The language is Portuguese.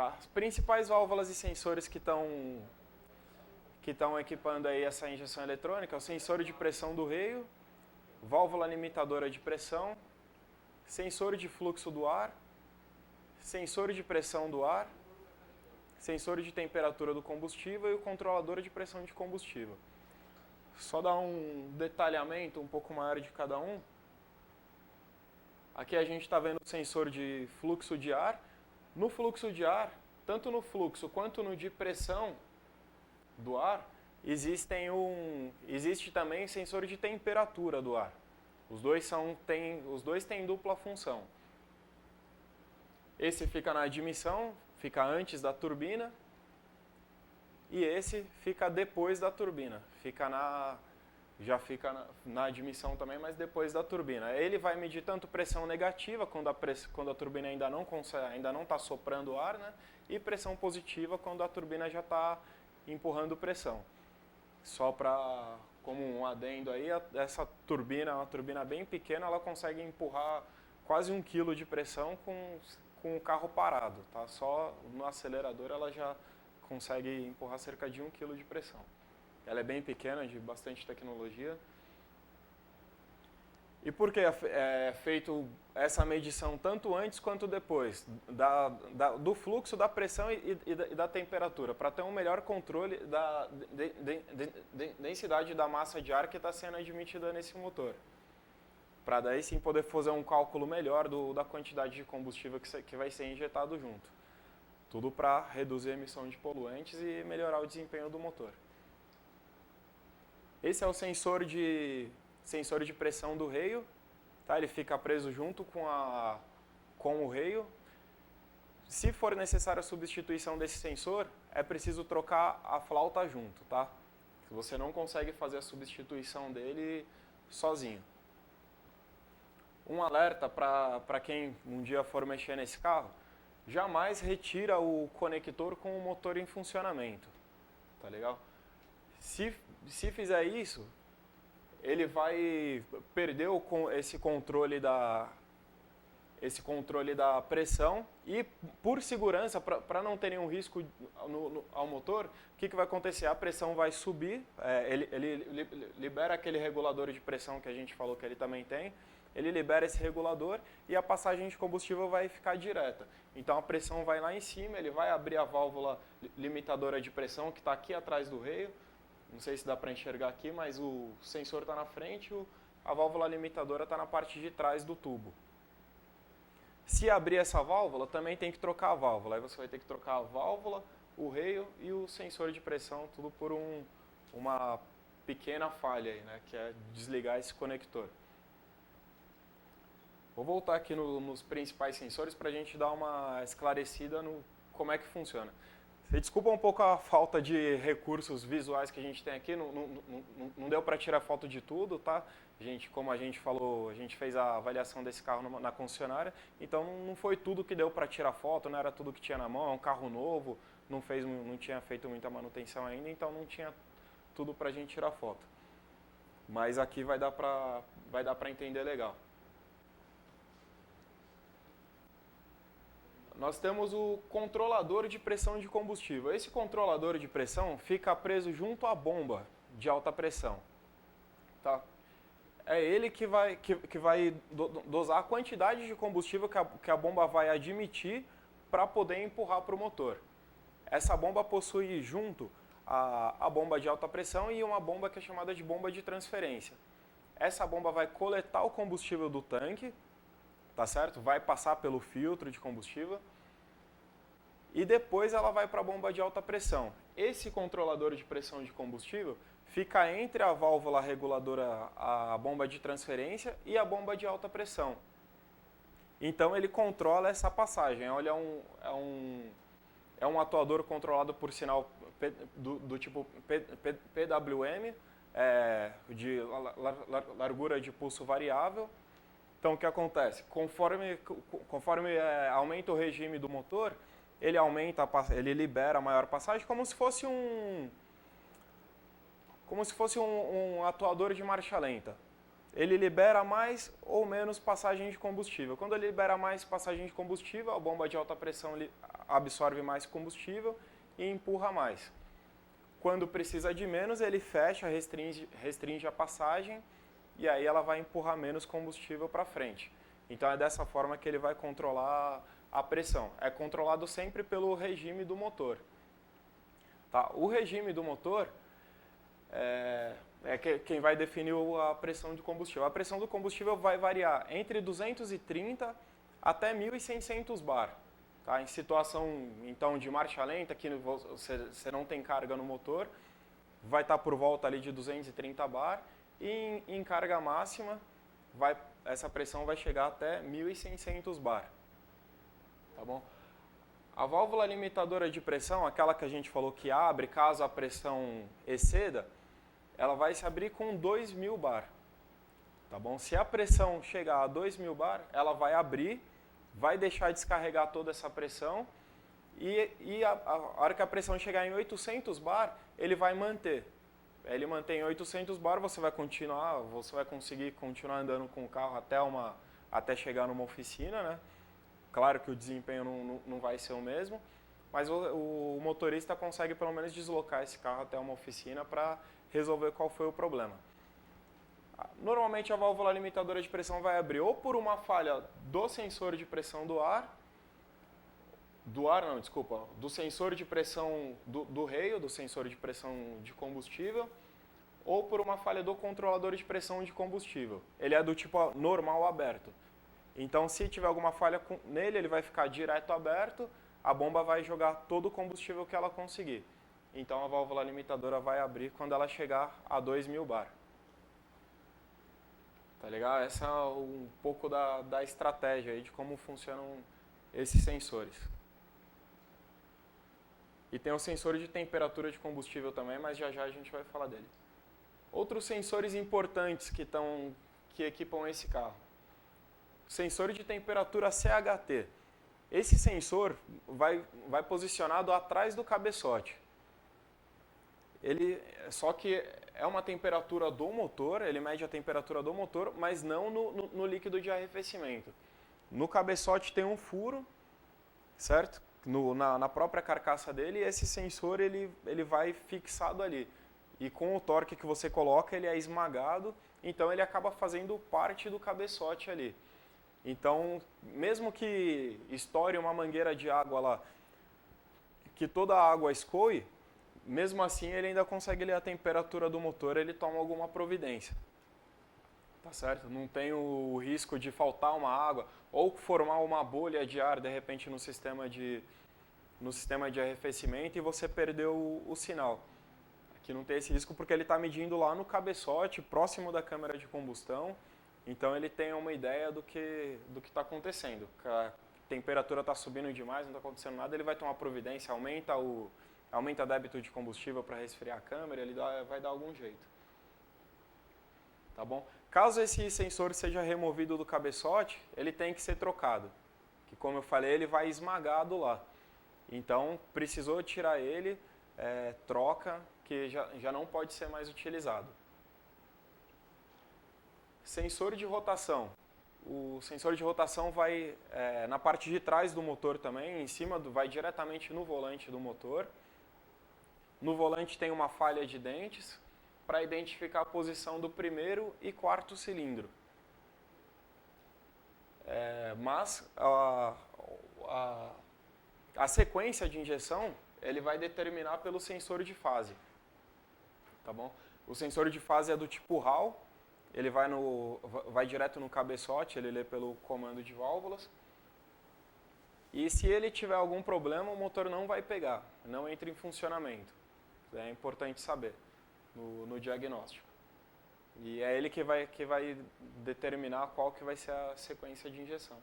Tá? As principais válvulas e sensores que estão equipando aí essa injeção eletrônica é o sensor de pressão do reio, válvula limitadora de pressão, sensor de fluxo do ar, sensor de pressão do ar, sensor de temperatura do combustível e o controlador de pressão de combustível. Só dar um detalhamento um pouco maior de cada um. Aqui a gente está vendo o sensor de fluxo de ar. No fluxo de ar, tanto no fluxo quanto no de pressão do ar, existe também sensor de temperatura do ar. Os dois têm dupla função. Esse fica na admissão, fica antes da turbina, e esse fica depois da turbina. Já fica na admissão também, mas depois da turbina. Ele vai medir tanto pressão negativa, quando a turbina ainda não está soprando ar, né? E pressão positiva, quando a turbina já está empurrando pressão. Só como um adendo aí, essa turbina é uma turbina bem pequena, ela consegue empurrar quase 1 kg de pressão com o carro parado. Tá? Só no acelerador ela já consegue empurrar cerca de 1 kg de pressão. Ela é bem pequena, de bastante tecnologia. E por que é feito essa medição tanto antes quanto depois do fluxo, da pressão e da temperatura? Para ter um melhor controle da densidade da massa de ar que está sendo admitida nesse motor. Para daí sim poder fazer um cálculo melhor da quantidade de combustível que vai ser injetado junto. Tudo para reduzir a emissão de poluentes e melhorar o desempenho do motor. Esse é o sensor de pressão do reio, tá? Ele fica preso junto com o reio. Se for necessária a substituição desse sensor, é preciso trocar a flauta junto, tá? Você não consegue fazer a substituição dele sozinho. Um alerta para quem um dia for mexer nesse carro, jamais retira o conector com o motor em funcionamento, tá legal? Se fizer isso, ele vai perder esse controle da pressão e, por segurança, para não ter nenhum risco ao motor, o que vai acontecer? A pressão vai subir, ele libera aquele regulador de pressão que a gente falou que ele também tem, ele libera esse regulador e a passagem de combustível vai ficar direta. Então a pressão vai lá em cima, ele vai abrir a válvula limitadora de pressão que está aqui atrás do reio. Não sei se dá para enxergar aqui, mas o sensor está na frente, a válvula limitadora está na parte de trás do tubo. Se abrir essa válvula, também tem que trocar a válvula. Aí você vai ter que trocar a válvula, o reio e o sensor de pressão, tudo por uma pequena falha aí, né, que é desligar esse conector. Vou voltar aqui nos principais sensores para a gente dar uma esclarecida no como é que funciona. Você desculpa um pouco a falta de recursos visuais que a gente tem aqui, não deu para tirar foto de tudo, tá? Como a gente falou, a gente fez a avaliação desse carro na concessionária, então não foi tudo que deu para tirar foto, não era tudo que tinha na mão, é um carro novo, não tinha feito muita manutenção ainda, então não tinha tudo para a gente tirar foto. Mas aqui vai dar para entender legal. Nós temos o controlador de pressão de combustível. Esse controlador de pressão fica preso junto à bomba de alta pressão. Tá? É ele que vai dosar a quantidade de combustível que a bomba vai admitir para poder empurrar para o motor. Essa bomba possui junto a bomba de alta pressão e uma bomba que é chamada de bomba de transferência. Essa bomba vai coletar o combustível do tanque, tá certo? Vai passar pelo filtro de combustível e depois ela vai para a bomba de alta pressão. Esse controlador de pressão de combustível fica entre a válvula reguladora, a bomba de transferência e a bomba de alta pressão. Então ele controla essa passagem. É um atuador controlado por sinal do tipo PWM, de largura de pulso variável. Então, o que acontece? Conforme aumenta o regime do motor, ele libera a maior passagem como se fosse um atuador de marcha lenta. Ele libera mais ou menos passagem de combustível. Quando ele libera mais passagem de combustível, a bomba de alta pressão absorve mais combustível e empurra mais. Quando precisa de menos, ele fecha, restringe a passagem e aí ela vai empurrar menos combustível para frente. Então é dessa forma que ele vai controlar a pressão. É controlado sempre pelo regime do motor. Tá? O regime do motor quem vai definir a pressão de combustível. A pressão do combustível vai variar entre 230 até 1.600 bar. Tá? Em situação então de marcha lenta, que você não tem carga no motor, vai estar por volta ali de 230 bar, e em carga máxima essa pressão vai chegar até 1.600 bar. Tá bom? A válvula limitadora de pressão, aquela que a gente falou que abre caso a pressão exceda, ela vai se abrir com 2.000 bar. Tá bom? Se a pressão chegar a 2.000 bar, ela vai abrir, vai deixar descarregar toda essa pressão e a hora que a pressão chegar em 800 bar, ele vai manter. Ele mantém 800 bar, você vai conseguir continuar andando com o carro até chegar numa oficina, né? Claro que o desempenho não vai ser o mesmo, mas o motorista consegue pelo menos deslocar esse carro até uma oficina para resolver qual foi o problema. Normalmente a válvula limitadora de pressão vai abrir ou por uma falha do sensor de pressão do sensor de pressão do reio, do sensor de pressão de combustível, ou por uma falha do controlador de pressão de combustível. Ele é do tipo normal aberto. Então, se tiver alguma falha nele, ele vai ficar direto aberto, a bomba vai jogar todo o combustível que ela conseguir. Então, a válvula limitadora vai abrir quando ela chegar a 2.000 bar. Tá legal? Essa é um pouco da estratégia aí de como funcionam esses sensores. E tem o sensor de temperatura de combustível também, mas já a gente vai falar dele. Outros sensores importantes que equipam esse carro. Sensor de temperatura CHT. Esse sensor vai posicionado atrás do cabeçote. Só que é uma temperatura do motor, ele mede a temperatura do motor, mas não no líquido de arrefecimento. No cabeçote tem um furo, certo? Na própria carcaça dele, e esse sensor ele vai fixado ali. E com o torque que você coloca, ele é esmagado, então ele acaba fazendo parte do cabeçote ali. Então, mesmo que estoure uma mangueira de água lá, que toda a água escoe, mesmo assim ele ainda consegue ler a temperatura do motor, ele toma alguma providência. Tá certo? Não tem o risco de faltar uma água ou formar uma bolha de ar de repente no sistema de arrefecimento e você perdeu o sinal. Aqui não tem esse risco porque ele está medindo lá no cabeçote, próximo da câmara de combustão, então ele tem uma ideia do que está acontecendo. A temperatura está subindo demais, não está acontecendo nada, ele vai tomar providência, aumenta o débito de combustível para resfriar a câmera, ele vai dar algum jeito. Tá bom? Caso esse sensor seja removido do cabeçote, ele tem que ser trocado. Que como eu falei, ele vai esmagado lá. Então, precisou tirar ele, troca, que já não pode ser mais utilizado. Sensor de rotação. O sensor de rotação vai na parte de trás do motor também, em cima, vai diretamente no volante do motor. No volante tem uma falha de dentes para identificar a posição do primeiro e quarto cilindro. Mas a sequência de injeção ele vai determinar pelo sensor de fase. Tá bom? O sensor de fase é do tipo Hall, ele vai direto no cabeçote, ele lê pelo comando de válvulas. E se ele tiver algum problema, o motor não vai pegar, não entra em funcionamento. É importante saber no diagnóstico. E é ele que vai determinar qual que vai ser a sequência de injeção.